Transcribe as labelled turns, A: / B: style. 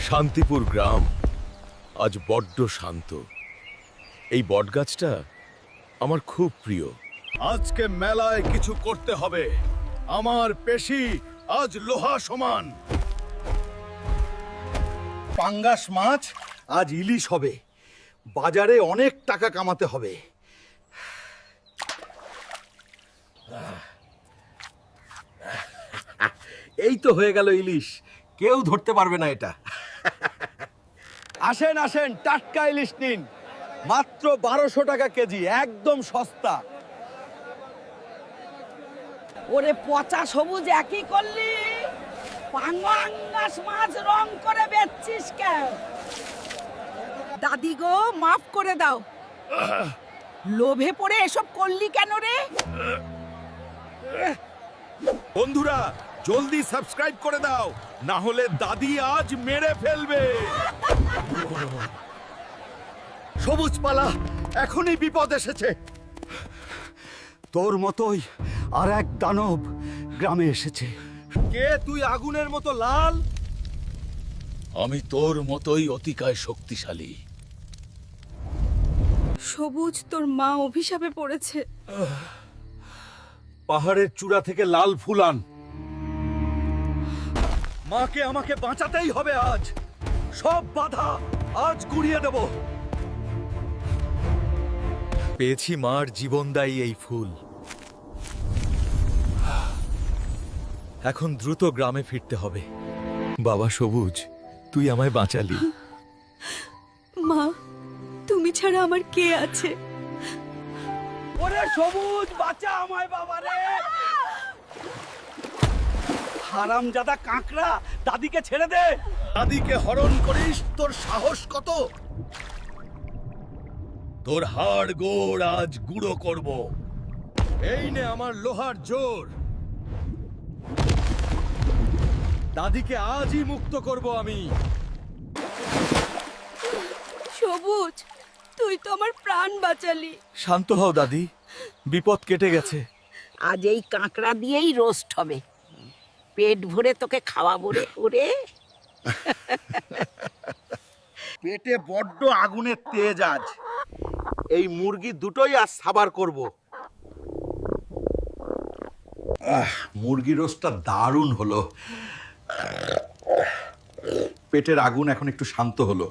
A: শান্তিপুর গ্রাম আজ বড্ড শান্ত। এই বটগাছটা আমার খুব প্রিয়।
B: আজকে মেলায় কিছু করতে হবে। আমার পেশি আজ লোহা সমান। পাঙ্গাস মাছ আজ ইলিশ হবে। বাজারে অনেক টাকা কামাতে হবে। এই তো হয়ে গেল ইলিশ। কেউ ধরতে পারবে না এটা। আসেন আসেন, টাটকা ইলিশ নিন। মাত্র 1200 টাকা কেজি, একদম সস্তা।
C: ওরে পচা সবুজ একই করলি, পাঙ্গাস মাছ রং করে বেচছিস কেন? দাদি গো, মাফ করে দাও। লোভে পড়ে এসব করলি কেন রে?
B: বন্ধুরা জলদি সাবস্ক্রাইব করে দাও, না হলে দাদি আজ মেরে ফেলবে। সবুজ পালা, এখনই বিপদ এসেছে। তোর মতোই আর এক দানব গ্রামে এসেছে। কে তুই আগুনের মতো লাল?
A: আমি তোর মতোই অতিকায় শক্তিশালী।
D: সবুজ, তোর মা অভিশাপে পড়েছে।
B: পাহাড়ের চূড়া থেকে লাল ফুল আন। মাকে আমাকে বাঁচাতেই হবে আজ। সব বাধা আজ গুড়িয়ে দেব।
A: পেয়েছি মার জীবনদায়ী এই ফুল। এখন দ্রুত গ্রামে ফিরতে হবে। বাবা সবুজ, তুই আমায় বাঁচালি।
D: মা, তুমি ছাড়া আমার কে আছে?
B: ওরে সবুজ, বাঁচা আমায় বাবা রে। হারামজাদা কাঁকড়া, দাদিকে ছেড়ে দে। দাদিকে হরণ করিস? তোর সাহস কত? তোর হাড় গোড় আজ গুঁড়ো করব। এই নে আমার লোহার জোর। দাদিকে আজই মুক্ত করব আমি।
D: সবুজ, তুই তো আমার প্রাণ বাঁচালি।
A: শান্ত হও দাদি, বিপদ কেটে গেছে।
C: আজ এই কাঁকড়া দিয়েই রোস্ট হবে। পেট ভরে তোকে খাওয়াবো রে। ওরে
B: পেটে বড্ড আগুনের তেজ আজ। এই মুরগি দুটোই আজ সাবার করব। মুরগি রোস্টটা দারুণ হলো। পেটের আগুন এখন একটু শান্ত হলো।